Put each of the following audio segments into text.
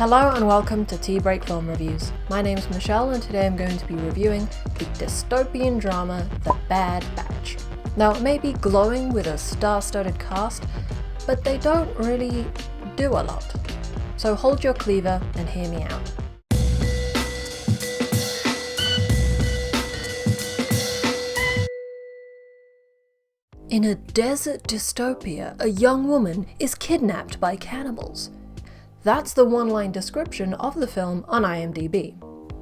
Hello and welcome to Tea Break Film Reviews. My name's Michelle and today I'm going to be reviewing the dystopian drama The Bad Batch. Now it may be glowing with a star-studded cast, but they don't really do a lot. So hold your cleaver and hear me out. In a desert dystopia, a young woman is kidnapped by cannibals. That's the one-line description of the film on IMDb.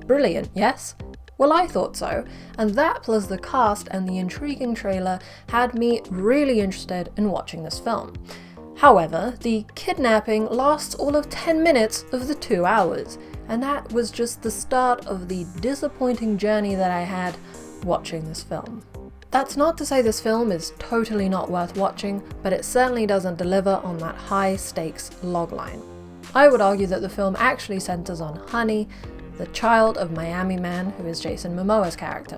Brilliant, yes? Well, I thought so, and that plus the cast and the intriguing trailer had me really interested in watching this film. However, the kidnapping lasts all of 10 minutes of the 2 hours, and that was just the start of the disappointing journey that I had watching this film. That's not to say this film is totally not worth watching, but it certainly doesn't deliver on that high-stakes logline. I would argue that the film actually centers on Honey, the child of Miami Man who is Jason Momoa's character.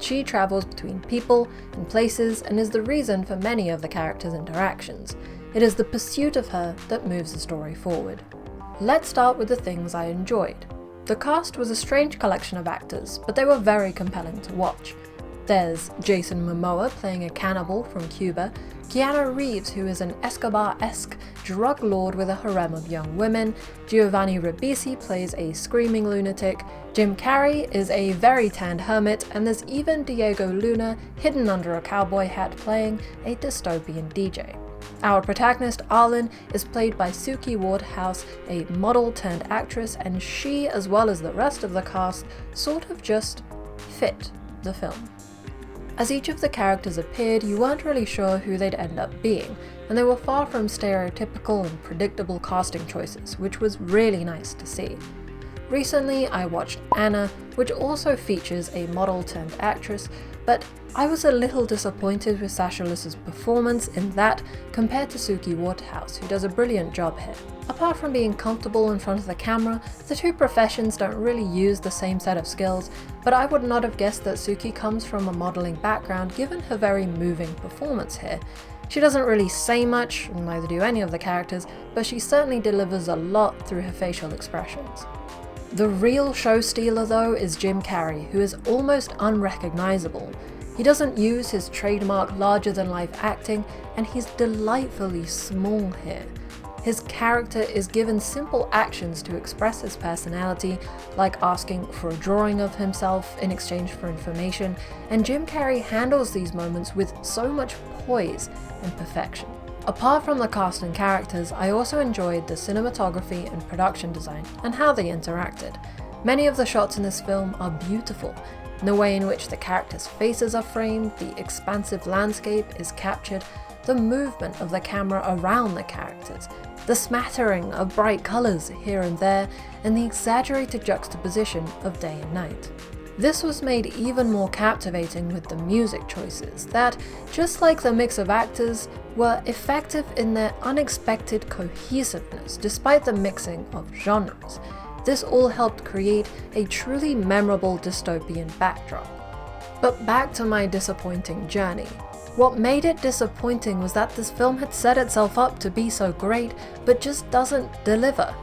She travels between people and places and is the reason for many of the characters' interactions. It is the pursuit of her that moves the story forward. Let's start with the things I enjoyed. The cast was a strange collection of actors, but they were very compelling to watch. There's Jason Momoa playing a cannibal from Cuba, Keanu Reeves who is an Escobar-esque drug lord with a harem of young women, Giovanni Ribisi plays a screaming lunatic, Jim Carrey is a very tanned hermit, and there's even Diego Luna hidden under a cowboy hat playing a dystopian DJ. Our protagonist Arlen is played by Suki Waterhouse, a model turned actress, and she, as well as the rest of the cast, sort of just fit the film. As each of the characters appeared, you weren't really sure who they'd end up being, and they were far from stereotypical and predictable casting choices, which was really nice to see. Recently, I watched Anna, which also features a model turned actress, but I was a little disappointed with Sasha Lys's performance in that compared to Suki Waterhouse, who does a brilliant job here. Apart from being comfortable in front of the camera, the two professions don't really use the same set of skills, but I would not have guessed that Suki comes from a modelling background given her very moving performance here. She doesn't really say much, neither do any of the characters, but she certainly delivers a lot through her facial expressions. The real show stealer though is Jim Carrey, who is almost unrecognisable. He doesn't use his trademark larger-than-life acting, and he's delightfully small here. His character is given simple actions to express his personality, like asking for a drawing of himself in exchange for information, and Jim Carrey handles these moments with so much poise and perfection. Apart from the cast and characters, I also enjoyed the cinematography and production design and how they interacted. Many of the shots in this film are beautiful. The way in which the characters' faces are framed, the expansive landscape is captured, the movement of the camera around the characters, the smattering of bright colours here and there, and the exaggerated juxtaposition of day and night. This was made even more captivating with the music choices that, just like the mix of actors, were effective in their unexpected cohesiveness despite the mixing of genres. This all helped create a truly memorable dystopian backdrop. But back to my disappointing journey. What made it disappointing was that this film had set itself up to be so great, but just doesn't deliver.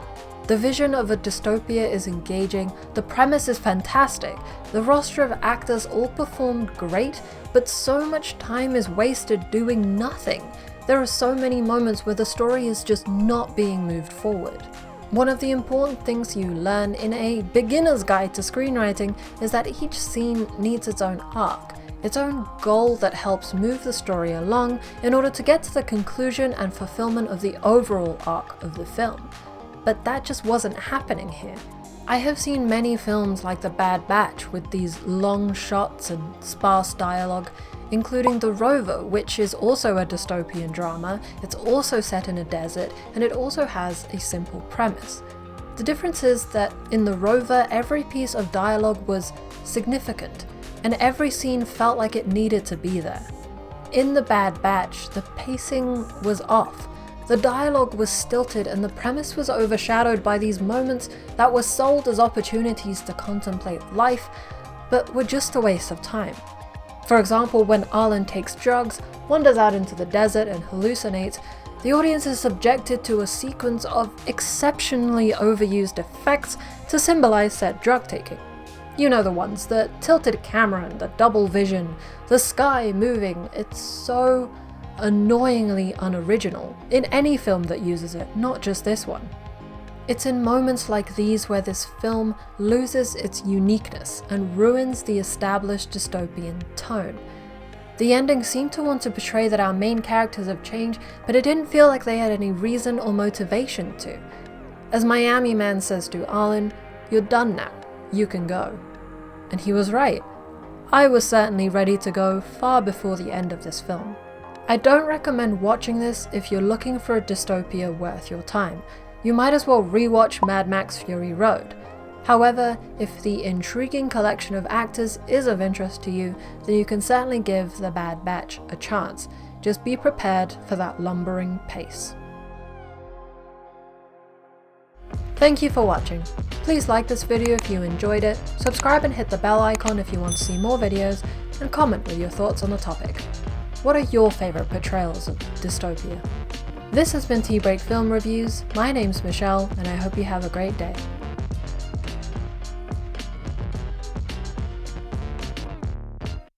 The vision of a dystopia is engaging, the premise is fantastic, the roster of actors all performed great, but so much time is wasted doing nothing. There are so many moments where the story is just not being moved forward. One of the important things you learn in a beginner's guide to screenwriting is that each scene needs its own arc, its own goal that helps move the story along in order to get to the conclusion and fulfillment of the overall arc of the film. But that just wasn't happening here. I have seen many films like The Bad Batch with these long shots and sparse dialogue, including The Rover, which is also a dystopian drama. It's also set in a desert, and it also has a simple premise. The difference is that in The Rover, every piece of dialogue was significant, and every scene felt like it needed to be there. In The Bad Batch, the pacing was off. The dialogue was stilted and the premise was overshadowed by these moments that were sold as opportunities to contemplate life, but were just a waste of time. For example, when Arlen takes drugs, wanders out into the desert and hallucinates, the audience is subjected to a sequence of exceptionally overused effects to symbolize said drug taking. You know the ones, the tilted camera and the double vision, the sky moving. It's so annoyingly unoriginal in any film that uses it, not just this one. It's in moments like these where this film loses its uniqueness and ruins the established dystopian tone. The ending seemed to want to portray that our main characters have changed, but it didn't feel like they had any reason or motivation to. As Miami Man says to Arlen, "You're done now, you can go." And he was right. I was certainly ready to go far before the end of this film. I don't recommend watching this if you're looking for a dystopia worth your time. You might as well rewatch Mad Max Fury Road. However, if the intriguing collection of actors is of interest to you, then you can certainly give The Bad Batch a chance. Just be prepared for that lumbering pace. Thank you for watching. Please like this video if you enjoyed it, subscribe and hit the bell icon if you want to see more videos, and comment with your thoughts on the topic. What are your favourite portrayals of dystopia? This has been Tea Break Film Reviews. My name's Michelle, and I hope you have a great day.